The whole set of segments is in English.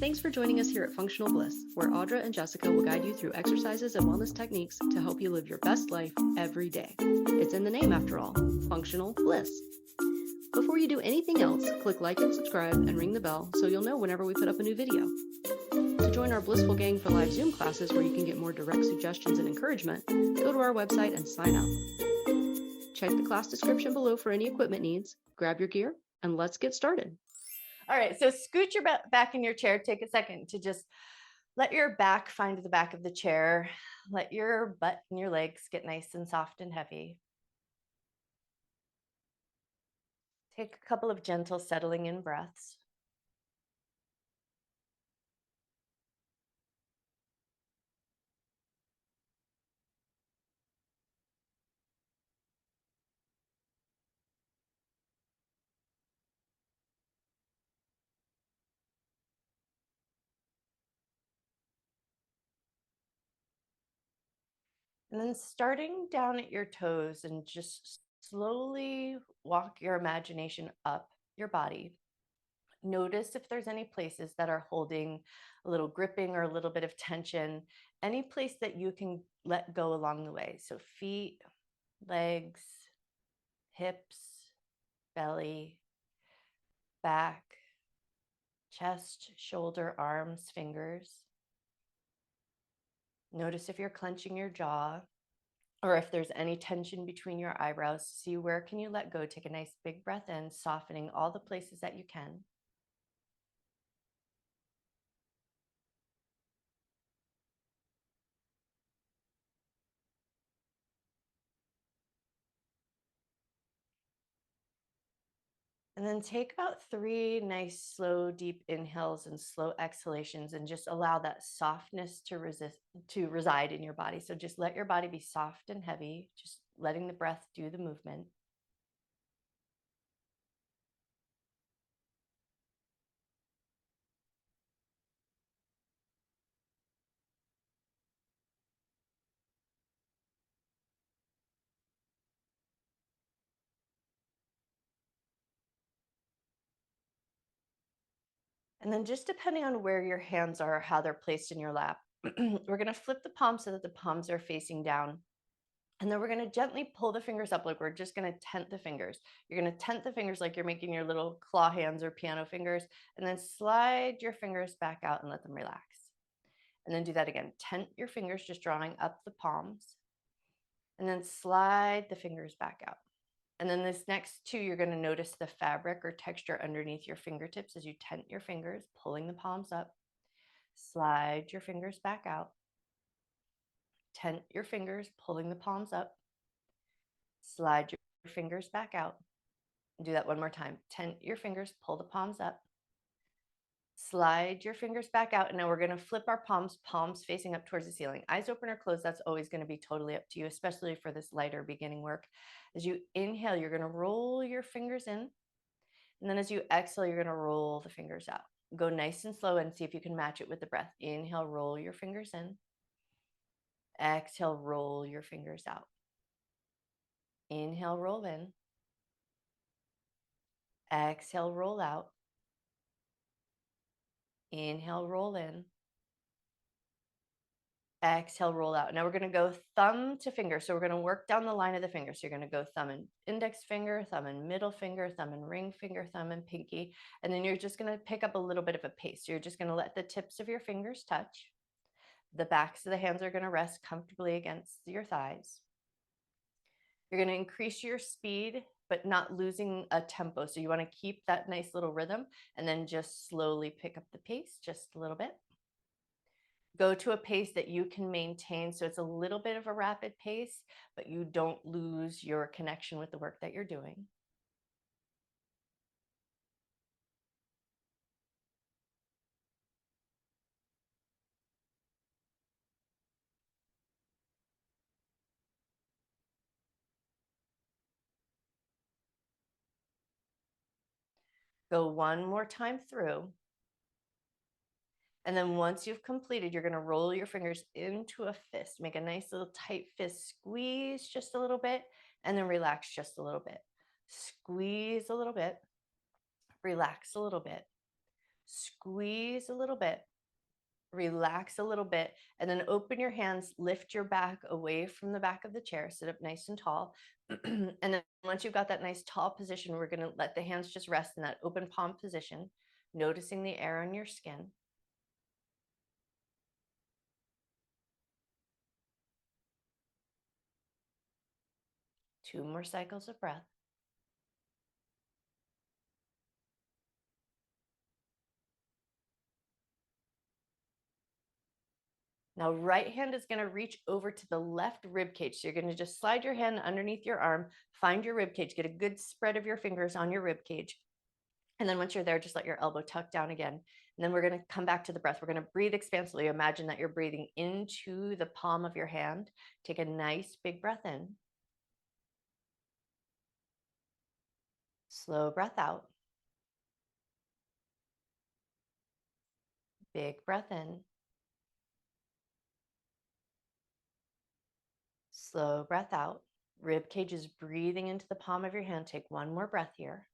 Thanks for joining us here at Functional Bliss, where Audra and Jessica will guide you through exercises and wellness techniques to help you live your best life every day. It's in the name, after all, Functional Bliss. Before you do anything else, click like and subscribe and ring the bell so you'll know whenever we put up a new video. To join our Blissful Gang for live Zoom classes where you can get more direct suggestions and encouragement, go to our website and sign up. Check the class description below for any equipment needs, grab your gear, and let's get started. All right, so scoot your back in your chair. Take a second to just let your back find the back of the chair. Let your butt and your legs get nice and soft and heavy. Take a couple of gentle settling in breaths. And then starting down at your toes and just slowly walk your imagination up your body. Notice if there's any places that are holding a little gripping or a little bit of tension, any place that you can let go along the way. So feet, legs, hips, belly, back, chest, shoulder, arms, fingers. Notice if you're clenching your jaw or if there's any tension between your eyebrows. See where can you let go. Take a nice big breath in, softening all the places that you can. And then take about 3 nice, slow, deep inhales and slow exhalations, and just allow that softness to reside in your body. So just let your body be soft and heavy, just letting the breath do the movement. And then just depending on where your hands are, how they're placed in your lap, we're going to flip the palms so that the palms are facing down. And then we're going to gently pull the fingers up, like we're just going to tent the fingers. You're going to tent the fingers like you're making your little claw hands or piano fingers, and then slide your fingers back out and let them relax. And then do that again. Tent your fingers, just drawing up the palms, and then slide the fingers back out. And then this next two, you're going to notice the fabric or texture underneath your fingertips as you tent your fingers, pulling the palms up. Slide your fingers back out. Tent your fingers, pulling the palms up. Slide your fingers back out. Do that one more time. Tent your fingers, pull the palms up. Slide your fingers back out. And now we're going to flip our palms facing up towards the ceiling. Eyes open or closed, that's always going to be totally up to you, especially for this lighter beginning work. As you inhale, you're going to roll your fingers in. And then as you exhale, you're going to roll the fingers out. Go nice and slow and see if you can match it with the breath. Inhale, roll your fingers in. Exhale, roll your fingers out. Inhale, roll in. Exhale, roll out. Inhale, roll in. Exhale, roll out. Now we're going to go thumb to finger. So we're going to work down the line of the finger. So you're going to go thumb and index finger, thumb and middle finger, thumb and ring finger, thumb and pinky. And then you're just going to pick up a little bit of a pace. So you're just going to let the tips of your fingers touch. The backs of the hands are going to rest comfortably against your thighs. You're going to increase your speed, but not losing a tempo. So you want to keep that nice little rhythm and then just slowly pick up the pace just a little bit. Go to a pace that you can maintain. So it's a little bit of a rapid pace, but you don't lose your connection with the work that you're doing. Go one more time through. And then once you've completed, you're going to roll your fingers into a fist. Make a nice little tight fist. Squeeze just a little bit and then relax just a little bit. Squeeze a little bit. Relax a little bit. Squeeze a little bit, relax a little bit, and then open your hands, lift your back away from the back of the chair, sit up nice and tall. And then once you've got that nice tall position, we're going to let the hands just rest in that open palm position, noticing the air on your skin. Two more cycles of breath. Now, right hand is going to reach over to the left rib cage. So you're going to just slide your hand underneath your arm, find your rib cage, get a good spread of your fingers on your rib cage. And then once you're there, just let your elbow tuck down again. And then we're going to come back to the breath. We're going to breathe expansively. Imagine that you're breathing into the palm of your hand. Take a nice big breath in. Slow breath out. Big breath in. Slow breath out. Rib cage is breathing into the palm of your hand. Take one more breath here.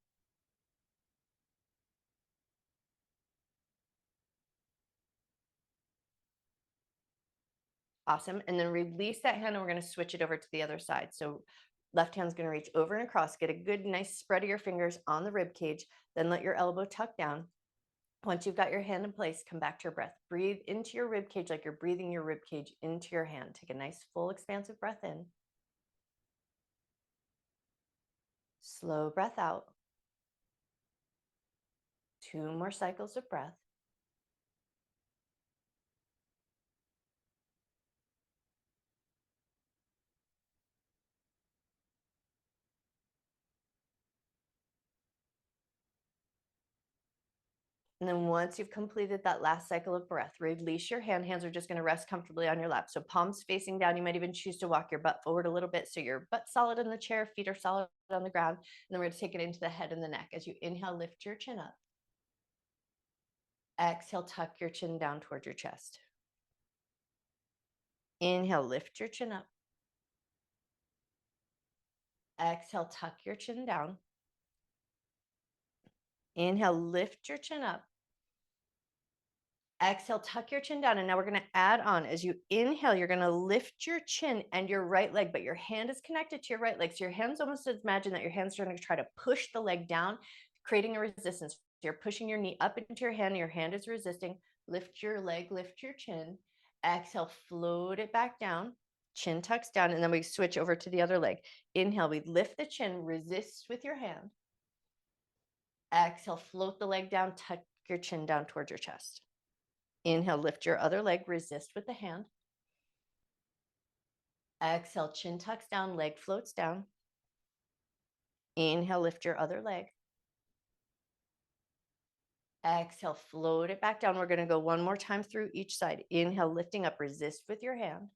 Awesome. And then release that hand and we're going to switch it over to the other side. So left hand's going to reach over and across. Get a good, nice spread of your fingers on the rib cage. Then let your elbow tuck down. Once you've got your hand in place, come back to your breath. Breathe into your rib cage like you're breathing your rib cage into your hand. Take a nice, full, expansive breath in. Slow breath out. Two more cycles of breath. And then once you've completed that last cycle of breath, release your hand. Hands are just going to rest comfortably on your lap. So palms facing down. You might even choose to walk your butt forward a little bit so your butt's solid in the chair, feet are solid on the ground. And then we're going to take it into the head and the neck. As you inhale, lift your chin up. Exhale, tuck your chin down towards your chest. Inhale, lift your chin up. Exhale, tuck your chin down. Inhale, lift your chin up. Exhale, tuck your chin down. And now we're going to add on. As you inhale, you're going to lift your chin and your right leg, but your hand is connected to your right leg. So your hands almost imagine that your hands are going to try to push the leg down, creating a resistance. So you're pushing your knee up into your hand is resisting. Lift your leg, lift your chin. Exhale, float it back down. Chin tucks down. And then we switch over to the other leg. Inhale, we lift the chin, resist with your hand. Exhale, float the leg down, tuck your chin down towards your chest. Inhale, lift your other leg, resist with the hand. Exhale, chin tucks down, leg floats down. Inhale, lift your other leg. Exhale, float it back down. We're going to go one more time through each side. Inhale, lifting up, resist with your hand.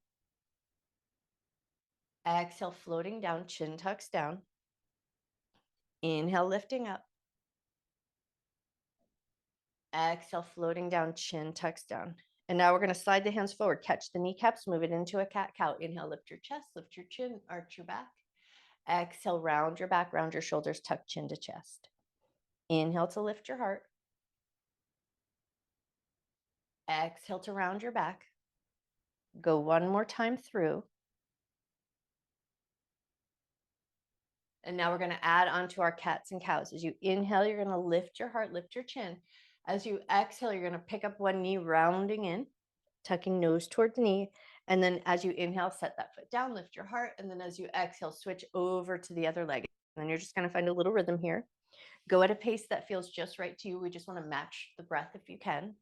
Exhale, floating down, chin tucks down. Inhale, lifting up. Exhale, floating down, chin tucks down. And now we're going to slide the hands forward, catch the kneecaps, move it into a cat-cow. Inhale, lift your chest, lift your chin, arch your back. Exhale, round your back, round your shoulders, tuck chin to chest. Inhale to lift your heart. Exhale to round your back. Go one more time through. And now we're going to add on to our cats and cows. As you inhale, you're going to lift your heart, lift your chin. As you exhale, you're going to pick up one knee, rounding in, tucking nose towards knee. And then as you inhale, set that foot down, lift your heart. And then as you exhale, switch over to the other leg. And then you're just going to find a little rhythm here. Go at a pace that feels just right to you. We just want to match the breath if you can.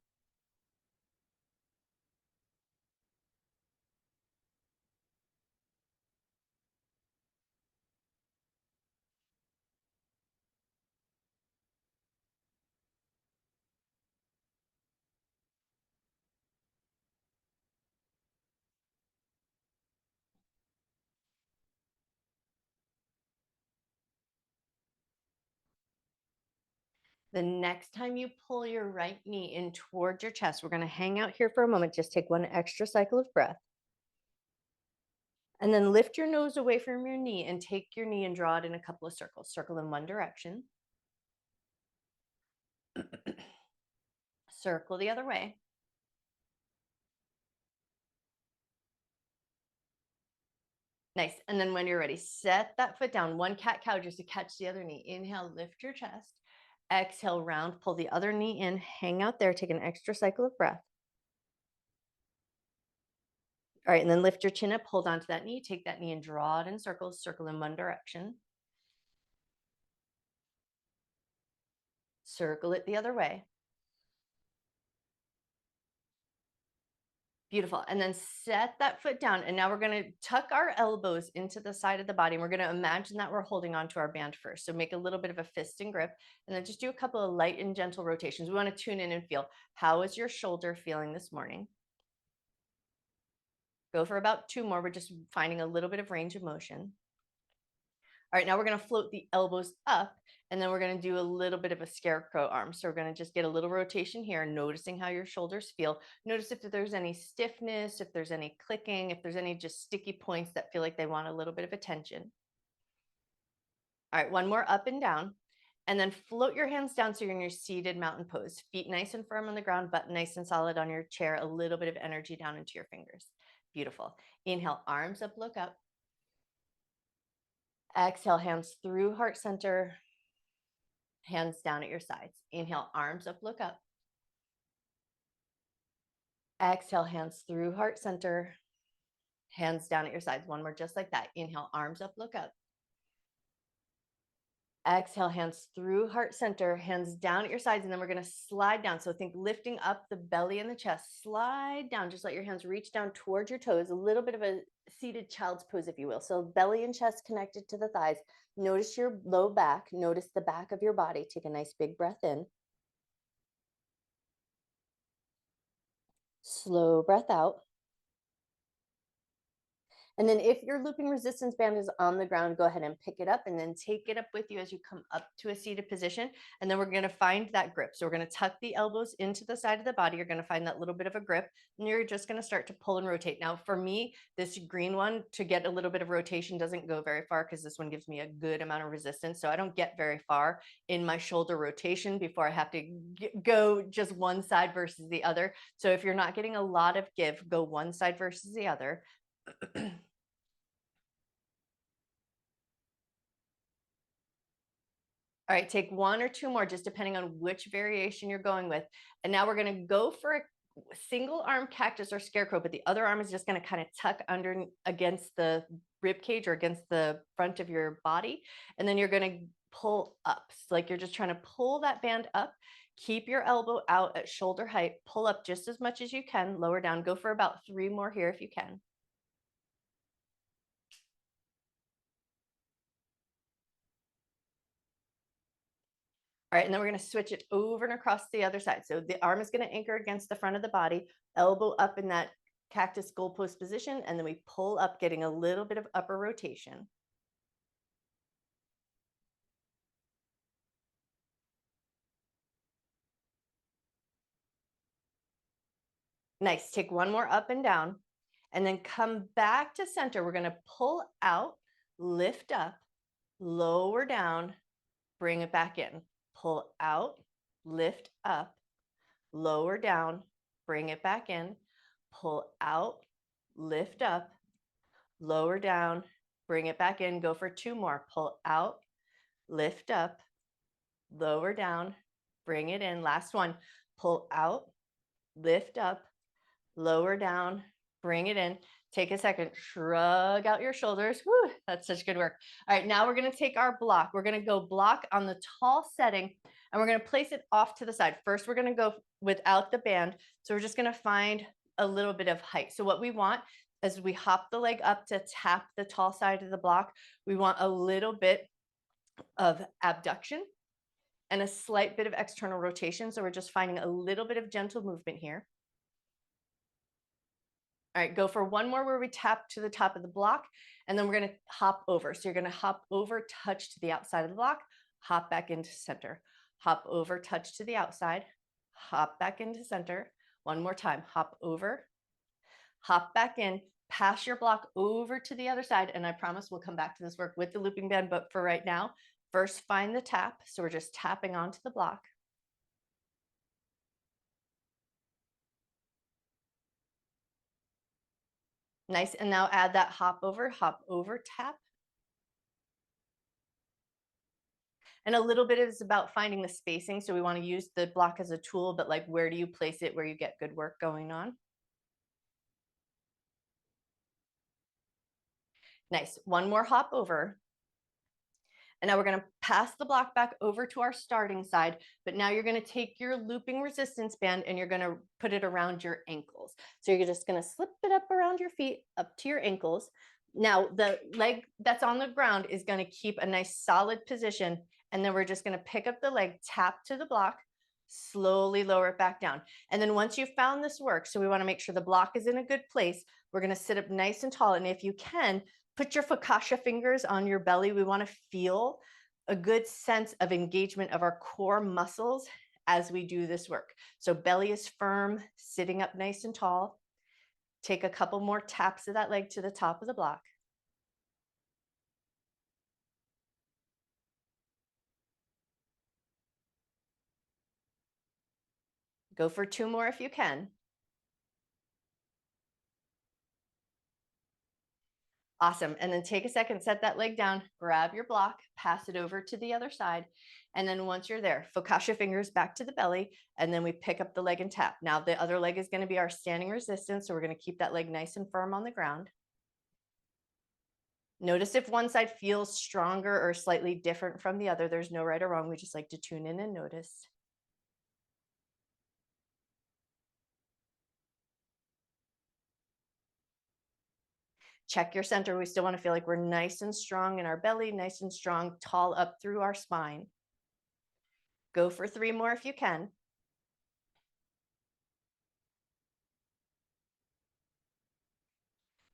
The next time you pull your right knee in towards your chest, we're going to hang out here for a moment. Just take one extra cycle of breath. And then lift your nose away from your knee and take your knee and draw it in a couple of circles. Circle in one direction. Circle the other way. Nice. And then when you're ready, set that foot down, one cat-cow just to catch the other knee. Inhale, lift your chest. Exhale, round, pull the other knee in, hang out there, take an extra cycle of breath. All right, and then lift your chin up, hold onto that knee, take that knee and draw it in circles, circle in one direction. Circle it the other way. Beautiful. And then set that foot down. And now we're going to tuck our elbows into the side of the body. And we're going to imagine that we're holding onto our band first. So make a little bit of a fist and grip, and then just do a couple of light and gentle rotations. We want to tune in and feel, how is your shoulder feeling this morning? Go for about 2 more. We're just finding a little bit of range of motion. All right, now we're going to float the elbows up, and then we're going to do a little bit of a scarecrow arm. So we're going to just get a little rotation here, noticing how your shoulders feel. Notice if there's any stiffness, if there's any clicking, if there's any just sticky points that feel like they want a little bit of attention. All right, one more up and down, and then float your hands down so you're in your seated mountain pose. Feet nice and firm on the ground, butt nice and solid on your chair, a little bit of energy down into your fingers. Beautiful. Inhale, arms up, look up. Exhale, hands through heart center, hands down at your sides. Inhale, arms up, look up. Exhale, hands through heart center, hands down at your sides. One more just like that. Inhale, arms up, look up. Exhale, hands through heart center, hands down at your sides, and then we're going to slide down. So think lifting up the belly and the chest, slide down. Just let your hands reach down towards your toes, a little bit of a seated child's pose, if you will. So belly and chest connected to the thighs. Notice your low back, notice the back of your body. Take a nice big breath in. Slow breath out. And then if your looping resistance band is on the ground, go ahead and pick it up and then take it up with you as you come up to a seated position. And then we're going to find that grip. So we're going to tuck the elbows into the side of the body. You're going to find that little bit of a grip, and you're just going to start to pull and rotate. Now, for me, this green one, to get a little bit of rotation, doesn't go very far because this one gives me a good amount of resistance. So I don't get very far in my shoulder rotation before I have to go just one side versus the other. So if you're not getting a lot of give, go one side versus the other. All right, take 1 or 2 more, just depending on which variation you're going with. And now we're going to go for a single arm cactus or scarecrow, but the other arm is just going to kind of tuck under against the rib cage or against the front of your body. And then you're going to pull up. So like you're just trying to pull that band up. Keep your elbow out at shoulder height. Pull up just as much as you can. Lower down. Go for about 3 more here if you can. All right, and then we're going to switch it over and across the other side. So the arm is going to anchor against the front of the body, elbow up in that cactus goal post position, and then we pull up, getting a little bit of upper rotation. Nice. Take 1 more up and down, and then come back to center. We're going to pull out, lift up, lower down, bring it back in. Pull out, lift up, lower down, bring it back in. Pull out, lift up, lower down, bring it back in. Go for 2 more. Pull out, lift up, lower down, bring it in. Last one. Pull out, lift up, lower down, bring it in. Take a second, shrug out your shoulders. Whew, that's such good work. All right, now we're going to take our block. We're going to go block on the tall setting, and we're going to place it off to the side. First, we're going to go without the band. So we're just going to find a little bit of height. So what we want, as we hop the leg up to tap the tall side of the block, we want a little bit of abduction and a slight bit of external rotation. So we're just finding a little bit of gentle movement here. All right, go for 1 more where we tap to the top of the block, and then we're going to hop over. So you're going to hop over, touch to the outside of the block, hop back into center, hop over, touch to the outside, hop back into center. 1 more time, hop over, hop back in, pass your block over to the other side. And I promise we'll come back to this work with the looping band, but for right now, first find the tap. So we're just tapping onto the block. Nice. And now add that hop over tap. And a little bit is about finding the spacing. So we want to use the block as a tool, but like, where do you place it where you get good work going on? Nice. One more hop over. And now we're going to pass the block back over to our starting side, but now you're going to take your looping resistance band and you're going to put it around your ankles. So you're just going to slip it up around your feet, up to your ankles. Now the leg that's on the ground is going to keep a nice solid position. And then we're just going to pick up the leg, tap to the block, slowly lower it back down. And then once you've found this work, so we want to make sure the block is in a good place, we're going to sit up nice and tall. And if you can, put your focaccia fingers on your belly. We want to feel a good sense of engagement of our core muscles as we do this work. So belly is firm, sitting up nice and tall. Take a couple more taps of that leg to the top of the block. Go for 2 more if you can. Awesome. And then take a second, set that leg down, grab your block, pass it over to the other side. And then once you're there, focaccia fingers back to the belly, and then we pick up the leg and tap. Now the other leg is going to be our standing resistance. So we're going to keep that leg nice and firm on the ground. Notice if one side feels stronger or slightly different from the other. There's no right or wrong. We just like to tune in and notice. Check your center. We still want to feel like we're nice and strong in our belly, nice and strong, tall up through our spine. Go for 3 more if you can.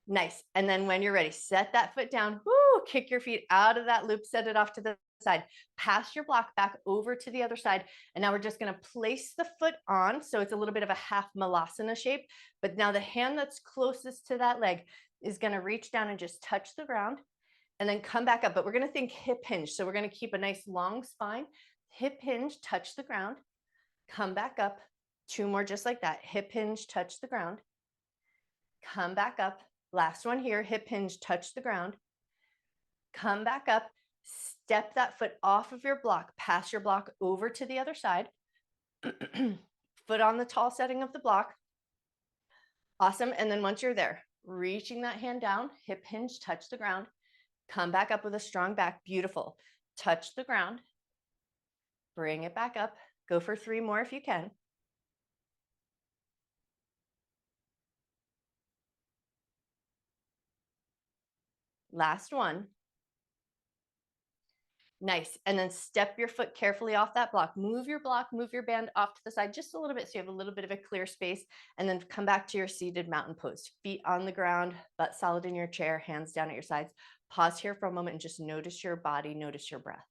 Nice. And then when you're ready, set that foot down. Woo, kick your feet out of that loop, set it off to the side. Pass your block back over to the other side. And now we're just going to place the foot on. So it's a little bit of a half malasana shape. But now the hand that's closest to that leg is going to reach down and just touch the ground and then come back up. But we're going to think hip hinge. So we're going to keep a nice long spine, hip hinge, touch the ground, come back up. 2 more just like that. Hip hinge, touch the ground, come back up. Last one here, hip hinge, touch the ground, come back up, step that foot off of your block, pass your block over to the other side, foot on the tall setting of the block. Awesome. And then once you're there, reaching that hand down, hip hinge, touch the ground, come back up with a strong back. Beautiful. Touch the ground, bring it back up. Go for 3 more if you can. Last one. Nice. And then step your foot carefully off that block. Move your block, move your band off to the side just a little bit so you have a little bit of a clear space. And then come back to your seated mountain pose. Feet on the ground, butt solid in your chair, hands down at your sides. Pause here for a moment and just notice your body, notice your breath.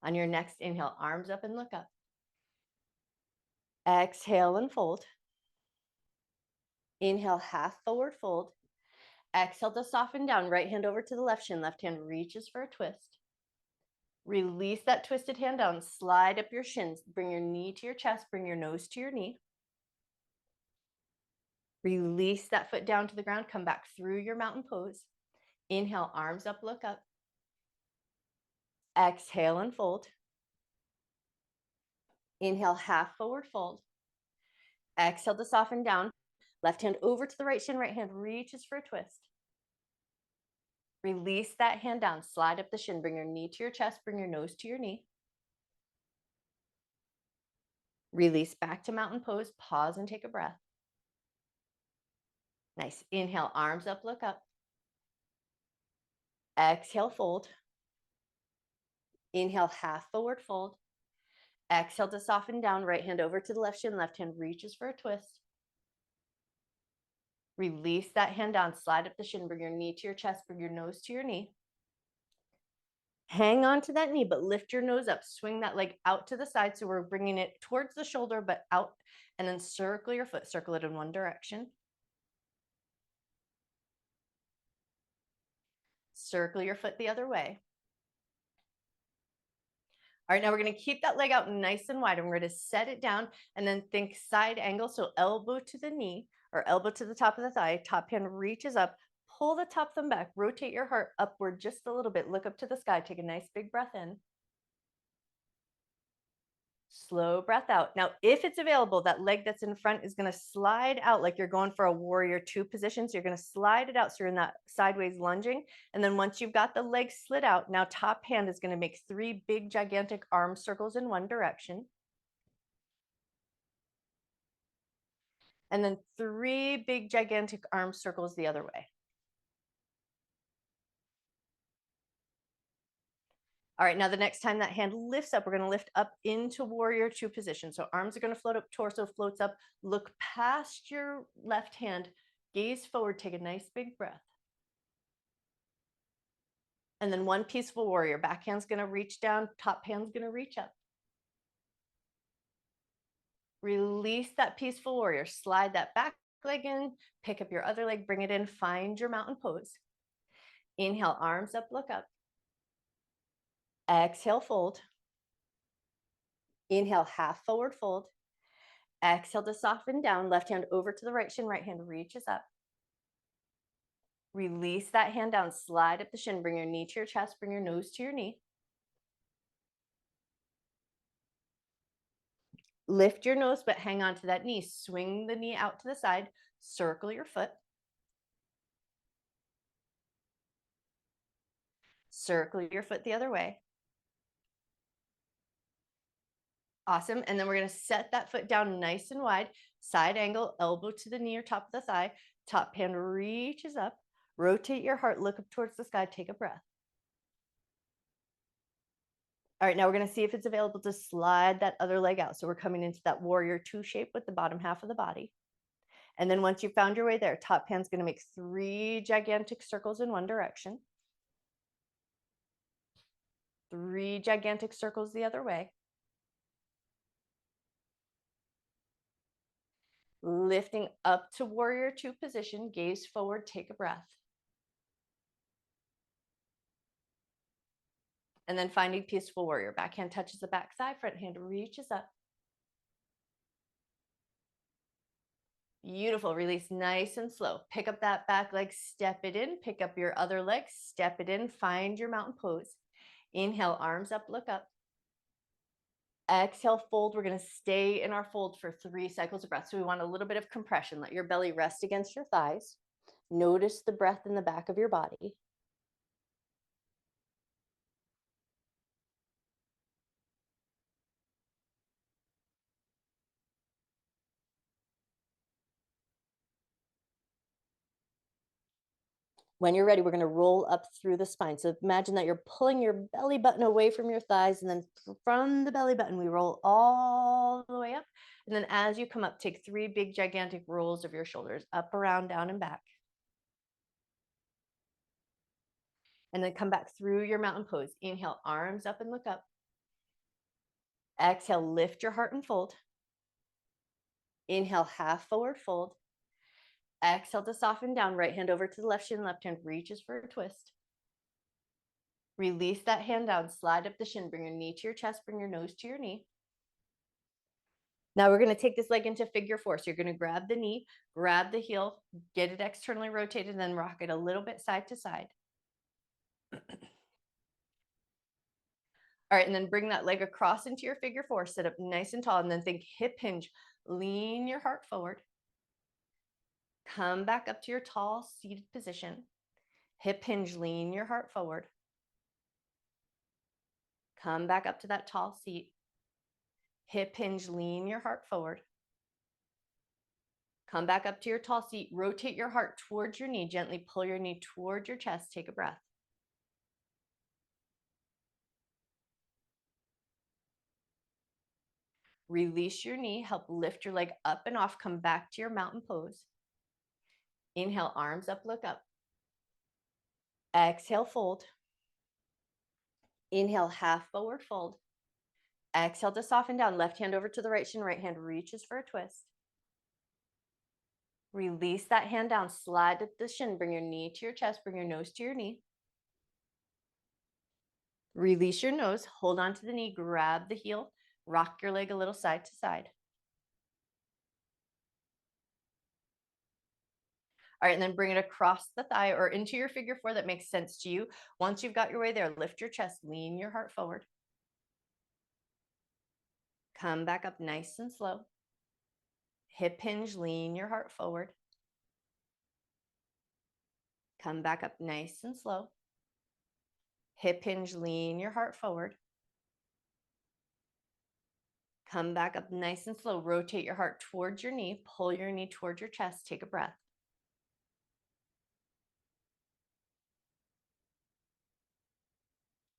On your next inhale, arms up and look up. Exhale and fold. Inhale, half forward fold. Exhale to soften down. Right hand over to the left shin. Left hand reaches for a twist. Release that twisted hand down. Slide up your shins. Bring your knee to your chest. Bring your nose to your knee. Release that foot down to the ground. Come back through your mountain pose. Inhale, arms up, look up. Exhale and fold. Inhale, half forward fold. Exhale to soften down. Left hand over to the right shin. Right hand reaches for a twist. Release that hand down. Slide up the shin. Bring your knee to your chest. Bring your nose to your knee. Release back to mountain pose. Pause and take a breath. Nice. Inhale, arms up, look up. Exhale, fold. Inhale, half forward fold. Exhale to soften down. Right hand over to the left shin. Left hand reaches for a twist. Release that hand down. Slide up the shin. Bring your knee to your chest. Bring your nose to your knee. Hang on to that knee, but lift your nose up. Swing that leg out to the side. So we're bringing it towards the shoulder, but out. And then circle your foot. Circle it in one direction. Circle your foot the other way. All right, now we're going to keep that leg out nice and wide, and we're going to set it down and then think side angle. So elbow to the knee or elbow to the top of the thigh, top hand reaches up, pull the top thumb back, rotate your heart upward just a little bit, look up to the sky, take a nice big breath in. Slow breath out. Now, if it's available, that leg that's in front is going to slide out like you're going for a warrior two position. So you're going to slide it out. So you're in that sideways lunging. And then once you've got the leg slid out, now top hand is going to make 3 big, gigantic arm circles in one direction. And then 3 big, gigantic arm circles the other way. All right, now the next time that hand lifts up, we're going to lift up into warrior two position. So arms are going to float up, torso floats up. Look past your left hand, gaze forward, take a nice big breath. And then one peaceful warrior. Back hand's going to reach down, top hand's going to reach up. Release that peaceful warrior. Slide that back leg in, pick up your other leg, bring it in, find your mountain pose. Inhale, arms up, look up. Exhale, fold. Inhale, half forward fold. Exhale to soften down, left hand over to the right shin, right hand reaches up. Release that hand down, slide up the shin, bring your knee to your chest, bring your nose to your knee. Lift your nose, but hang on to that knee. Swing the knee out to the side, circle your foot. Circle your foot the other way. Awesome. And then we're going to set that foot down nice and wide, side angle, elbow to the knee or top of the thigh. Top hand reaches up. Rotate your heart, look up towards the sky, take a breath. All right, now we're going to see if it's available to slide that other leg out. So we're coming into that warrior two shape with the bottom half of the body. And then once you've found your way there, top hand's going to make 3 gigantic circles in one direction. 3 gigantic circles the other way. Lifting up to warrior two position, gaze forward, take a breath. And then finding peaceful warrior. Back hand touches the back thigh, front hand reaches up. Beautiful. Release nice and slow. Pick up that back leg, step it in, pick up your other leg, step it in, find your mountain pose. Inhale, arms up, look up. Exhale, fold. We're going to stay in our fold for 3 cycles of breath. So we want a little bit of compression. Let your belly rest against your thighs. Notice the breath in the back of your body. When you're ready, we're going to roll up through the spine. So imagine that you're pulling your belly button away from your thighs, and then from the belly button, we roll all the way up. And then as you come up, take 3 big, gigantic rolls of your shoulders up, around, down, and back. And then come back through your mountain pose. Inhale, arms up and look up. Exhale, lift your heart and fold. Inhale, half forward fold. Exhale to soften down, right hand over to the left shin, left hand reaches for a twist. Release that hand down, slide up the shin, bring your knee to your chest, bring your nose to your knee. Now we're going to take this leg into figure 4. So you're going to grab the knee, grab the heel, get it externally rotated, and then rock it a little bit side to side. All right, and then bring that leg across into your figure 4, sit up nice and tall, and then think hip hinge, lean your heart forward. Come back up to your tall seated position. Hip hinge, lean your heart forward. Come back up to that tall seat. Hip hinge, lean your heart forward. Come back up to your tall seat. Rotate your heart towards your knee. Gently pull your knee towards your chest. Take a breath. Release your knee. Help lift your leg up and off. Come back to your mountain pose. Inhale, arms up, look up. Exhale, fold. Inhale, half forward fold. Exhale to soften down. Left hand over to the right shin, right hand reaches for a twist. Release that hand down, slide up the shin, bring your knee to your chest, bring your nose to your knee. Release your nose, hold on to the knee, grab the heel, rock your leg a little side to side. All right, and then bring it across the thigh or into your figure four that makes sense to you. Once you've got your way there, lift your chest, lean your heart forward. Come back up nice and slow. Hip hinge, lean your heart forward. Come back up nice and slow. Hip hinge, lean your heart forward. Come back up nice and slow. Rotate your heart towards your knee. Pull your knee towards your chest. Take a breath.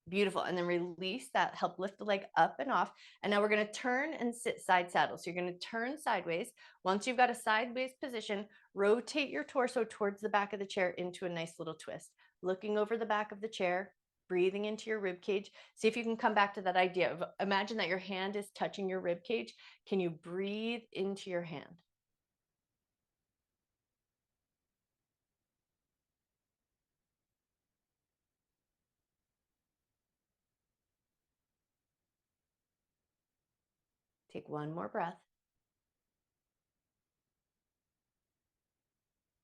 Beautiful. And then release that. Help lift the leg up and off. And now we're going to turn and sit side saddle. So you're going to turn sideways. Once you've got a sideways position, rotate your torso towards the back of the chair into a nice little twist. Looking over the back of the chair, breathing into your rib cage. See if you can come back to that idea of imagine that your hand is touching your rib cage. Can you breathe into your hand? Take one more breath.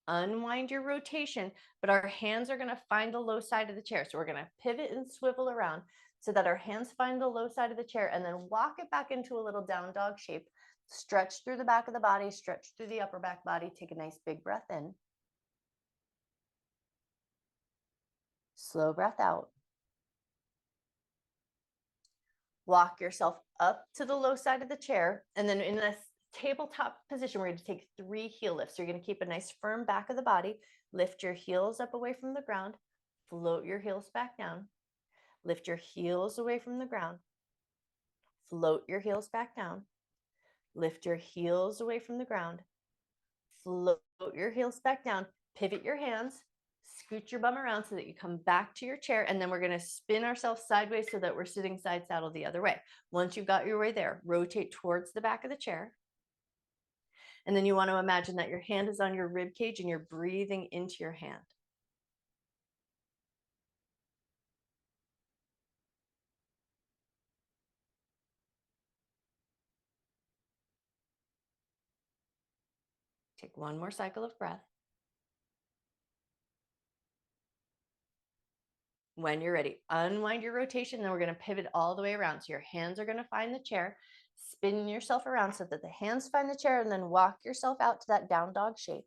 Unwind your rotation, but our hands are going to find the low side of the chair. So we're going to pivot and swivel around so that our hands find the low side of the chair and then walk it back into a little down dog shape. Stretch through the back of the body, stretch through the upper back body. Take a nice big breath in. Slow breath out. Walk yourself up to the low side of the chair. And then in this tabletop position, we're going to take 3 heel lifts. So you're going to keep a nice firm back of the body. Lift your heels up away from the ground. Float your heels back down. Lift your heels away from the ground. Float your heels back down. Lift your heels away from the ground. Float your heels back down. Pivot your hands. Scoot your bum around so that you come back to your chair. And then we're going to spin ourselves sideways so that we're sitting side saddle the other way. Once you've got your way there, rotate towards the back of the chair. And then you want to imagine that your hand is on your rib cage and you're breathing into your hand. Take one more cycle of breath. When you're ready, unwind your rotation. Then we're going to pivot all the way around. So your hands are going to find the chair. Spin yourself around so that the hands find the chair and then walk yourself out to that down dog shape.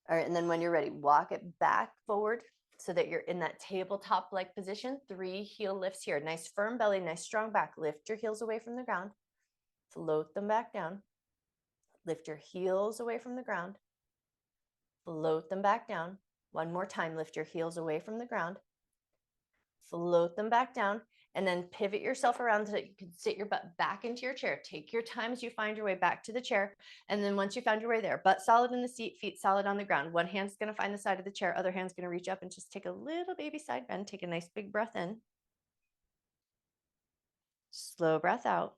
All right, and then when you're ready, walk it back forward so that you're in that tabletop-like position. 3 heel lifts here. Nice firm belly, nice strong back. Lift your heels away from the ground. Float them back down. Lift your heels away from the ground. Float them back down. One more time, lift your heels away from the ground. Float them back down. And then pivot yourself around so that you can sit your butt back into your chair. Take your time as you find your way back to the chair. And then once you found your way there, butt solid in the seat, feet solid on the ground. One hand's going to find the side of the chair. Other hand's going to reach up and just take a little baby side bend. Take a nice big breath in. Slow breath out.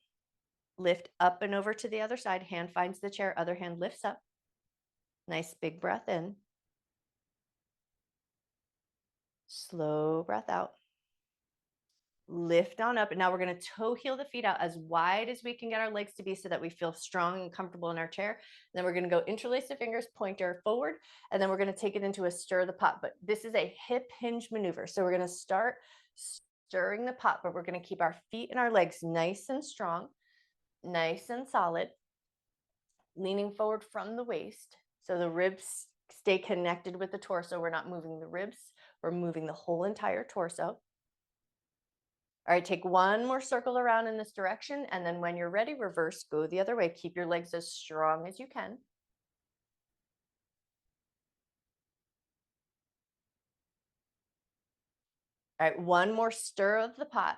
Lift up and over to the other side. Hand finds the chair. Other hand lifts up. Nice big breath in. Slow breath out. Lift on up. And now we're going to toe heel the feet out as wide as we can get our legs to be so that we feel strong and comfortable in our chair. And then we're going to go interlace the fingers, pointer forward, and then we're going to take it into a stir the pot. But this is a hip hinge maneuver. So we're going to start stirring the pot, but we're going to keep our feet and our legs nice and strong, nice and solid, leaning forward from the waist. So the ribs stay connected with the torso. We're not moving the ribs. We're moving the whole entire torso. All right, take one more circle around in this direction. And then when you're ready, reverse, go the other way. Keep your legs as strong as you can. All right, one more stir of the pot.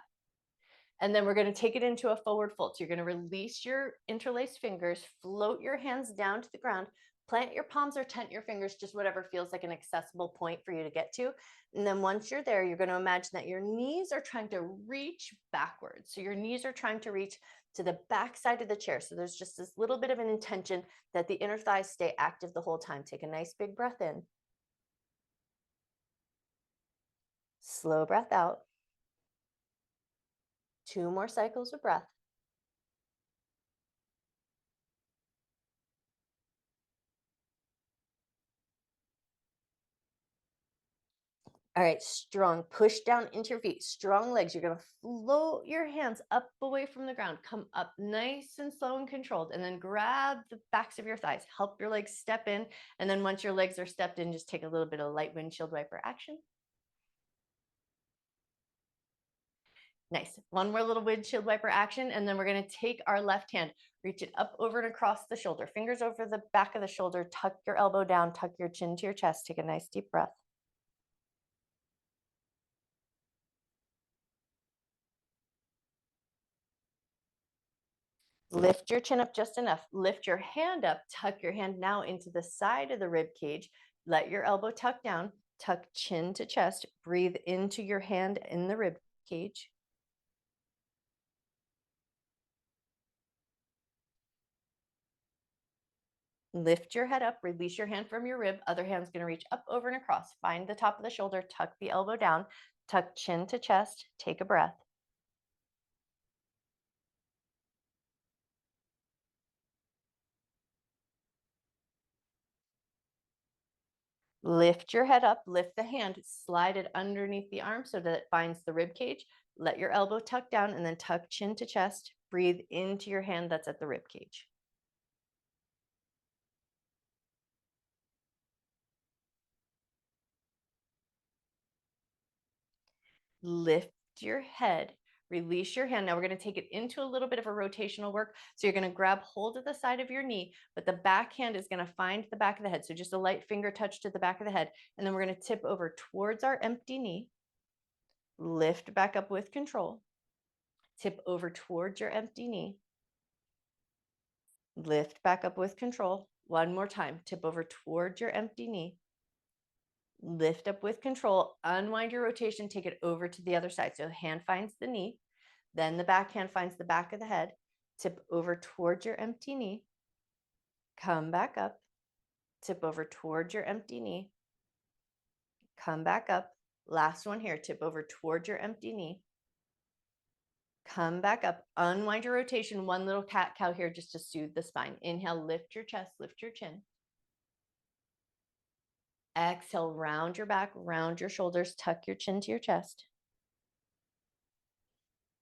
And then we're going to take it into a forward fold. So you're going to release your interlaced fingers, float your hands down to the ground, plant your palms or tent your fingers, just whatever feels like an accessible point for you to get to. And then once you're there, you're going to imagine that your knees are trying to reach backwards. So your knees are trying to reach to the back side of the chair. So there's just this little bit of an intention that the inner thighs stay active the whole time. Take a nice big breath in. Slow breath out. 2 more cycles of breath. All right, strong. Push down into your feet. Strong legs. You're going to float your hands up away from the ground. Come up nice and slow and controlled. And then grab the backs of your thighs. Help your legs step in. And then once your legs are stepped in, just take a little bit of light windshield wiper action. Nice. One more little windshield wiper action. And then we're going to take our left hand, reach it up over and across the shoulder. Fingers over the back of the shoulder. Tuck your elbow down. Tuck your chin to your chest. Take a nice deep breath. Lift your chin up just enough. Lift your hand up. Tuck your hand now into the side of the rib cage. Let your elbow tuck down. Tuck chin to chest. Breathe into your hand in the rib cage. Lift your head up. Release your hand from your rib. Other hand's going to reach up, over, and across. Find the top of the shoulder. Tuck the elbow down. Tuck chin to chest. Take a breath. Lift your head up, lift the hand, slide it underneath the arm so that it finds the rib cage. Let your elbow tuck down and then tuck chin to chest. Breathe into your hand that's at the rib cage. Lift your head, release your hand. Now we're going to take it into a little bit of a rotational work. So you're going to grab hold of the side of your knee, but the back hand is going to find the back of the head. So just a light finger touch to the back of the head. And then we're going to tip over towards our empty knee. Lift back up with control. Tip over towards your empty knee. Lift back up with control. One more time. Tip over towards your empty knee. Lift up with control. Unwind your rotation. Take it over to the other side. So hand finds the knee. Then the back hand finds the back of the head. Tip over towards your empty knee. Come back up. Tip over towards your empty knee. Come back up. Last one here. Tip over towards your empty knee. Come back up, unwind your rotation. One little cat-cow here just to soothe the spine. Inhale, lift your chest, lift your chin. Exhale, round your back, round your shoulders, tuck your chin to your chest.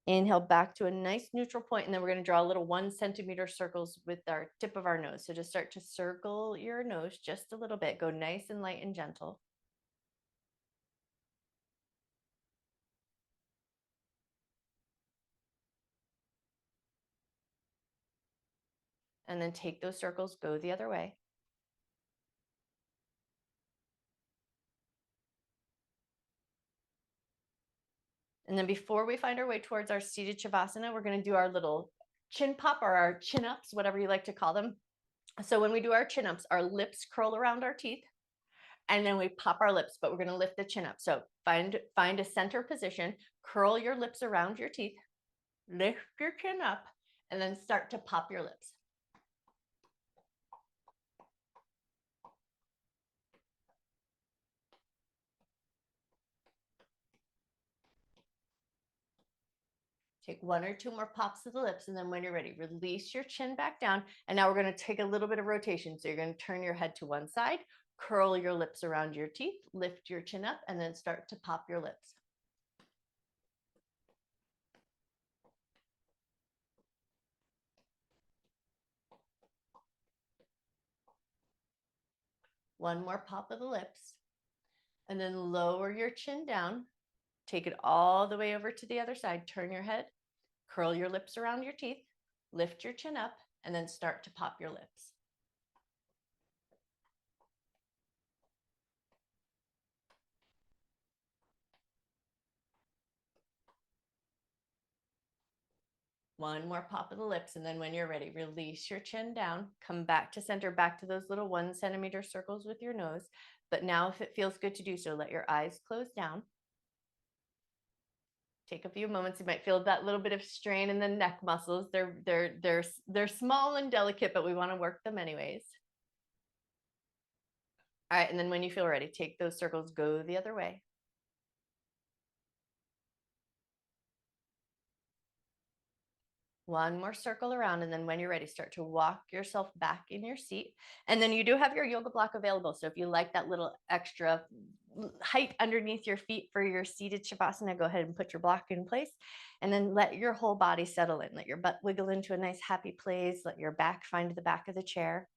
Inhale back to a nice neutral point, and then we're going to draw little 1 centimeter circles with our tip of our nose. So just start to circle your nose just a little bit. Go nice and light and gentle. And then take those circles, go the other way. And then before we find our way towards our seated Shavasana, we're going to do our little chin pop or our chin ups, whatever you like to call them. So when we do our chin ups, our lips curl around our teeth and then we pop our lips, but we're going to lift the chin up. So find a center position, curl your lips around your teeth, lift your chin up, and then start to pop your lips. Take 1 or 2 more pops of the lips, and then when you're ready, release your chin back down. And now we're going to take a little bit of rotation. So you're going to turn your head to one side, curl your lips around your teeth, lift your chin up, and then start to pop your lips. One more pop of the lips, and then lower your chin down. Take it all the way over to the other side. Turn your head, curl your lips around your teeth, lift your chin up, and then start to pop your lips. One more pop of the lips, and then when you're ready, release your chin down, come back to center, back to those little 1 centimeter circles with your nose. But now if it feels good to do so, let your eyes close down. take a few moments. You might feel that little bit of strain in the neck muscles. They're small and delicate, but we want to work them anyways. All right, and then when you feel ready, take those circles, go the other way. One more circle around, and then when you're ready, start to walk yourself back in your seat. And then you do have your yoga block available. So if you like that little extra height underneath your feet for your seated Shavasana, go ahead and put your block in place. And then let your whole body settle in. Let your butt wiggle into a nice happy place. Let your back find the back of the chair.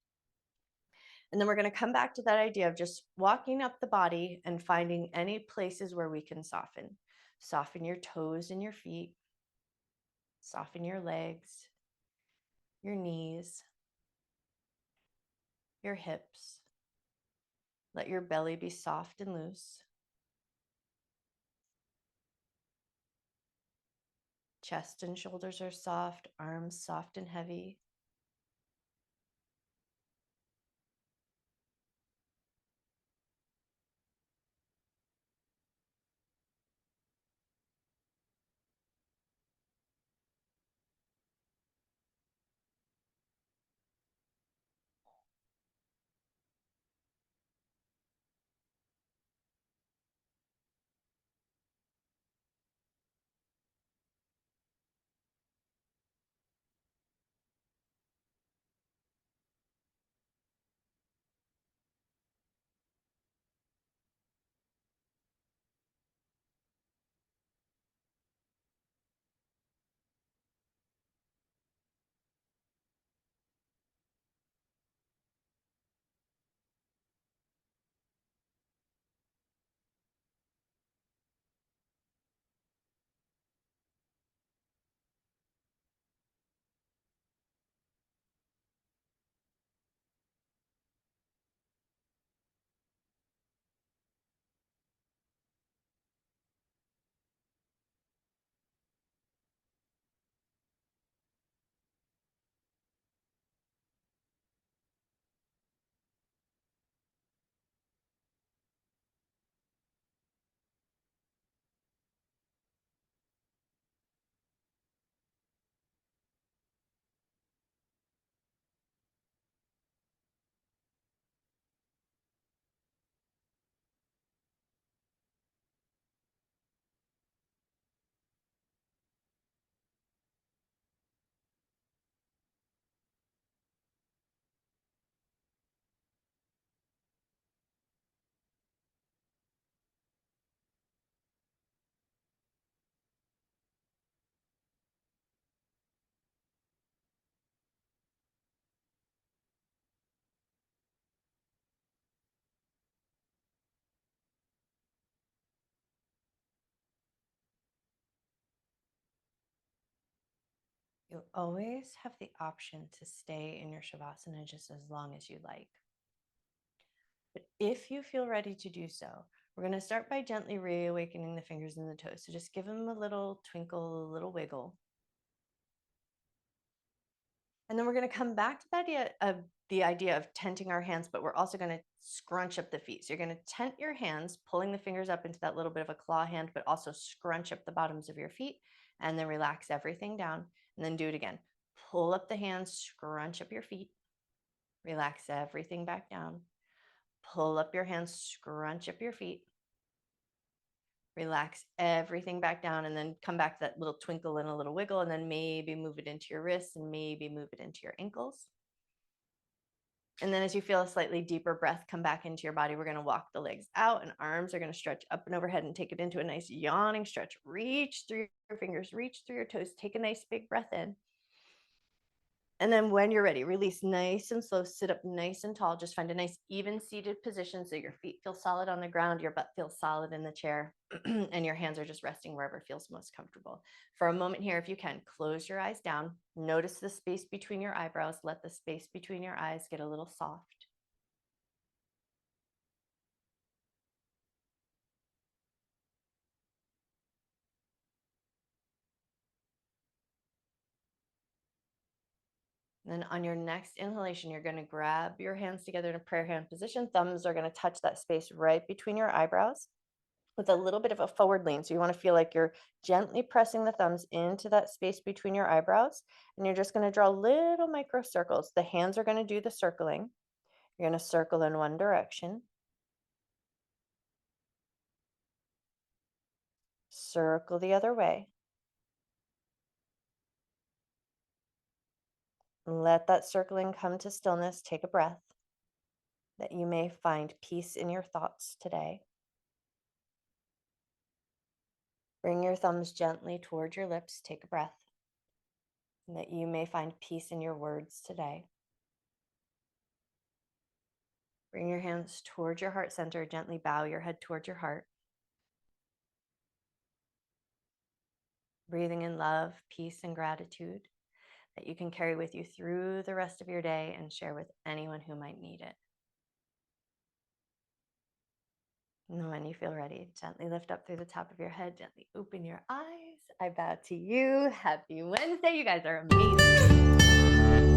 And then we're going to come back to that idea of just walking up the body and finding any places where we can soften. Soften your toes and your feet. Soften your legs, your knees, your hips. Let your belly be soft and loose. Chest and shoulders are soft, arms soft and heavy. You always have the option to stay in your Shavasana just as long as you like. But if you feel ready to do so, we're going to start by gently reawakening the fingers and the toes. So just give them a little twinkle, a little wiggle. And then we're going to come back to the idea of tenting our hands, but we're also going to scrunch up the feet. So you're going to tent your hands, pulling the fingers up into that little bit of a claw hand, but also scrunch up the bottoms of your feet, and then relax everything down. And then do it again. Pull up the hands, scrunch up your feet, relax everything back down. Pull up your hands, scrunch up your feet, relax everything back down, and then come back to that little twinkle and a little wiggle, and then maybe move it into your wrists and maybe move it into your ankles. And then as you feel a slightly deeper breath come back into your body, we're going to walk the legs out and arms are going to stretch up and overhead and take it into a nice yawning stretch. Reach through your fingers, reach through your toes, take a nice big breath in. And then when you're ready, release nice and slow, sit up nice and tall. Just find a nice even seated position so your feet feel solid on the ground, your butt feels solid in the chair, and your hands are just resting wherever feels most comfortable. For a moment here, if you can, close your eyes down. Notice the space between your eyebrows. Let the space between your eyes get a little soft. Then on your next inhalation, you're going to grab your hands together in a prayer hand position. Thumbs are going to touch that space right between your eyebrows. with a little bit of a forward lean. So you want to feel like you're gently pressing the thumbs into that space between your eyebrows. And you're just going to draw little micro circles. The hands are going to do the circling. You're going to circle in one direction, circle the other way. Let that circling come to stillness. Take a breath, that you may find peace in your thoughts today. Bring your thumbs gently toward your lips. Take a breath, and that you may find peace in your words today. Bring your hands toward your heart center. Gently bow your head toward your heart. Breathing in love, peace, and gratitude that you can carry with you through the rest of your day and share with anyone who might need it. And when you feel ready, gently lift up through the top of your head, gently open your eyes. I bow to you. Happy Wednesday. You guys are amazing.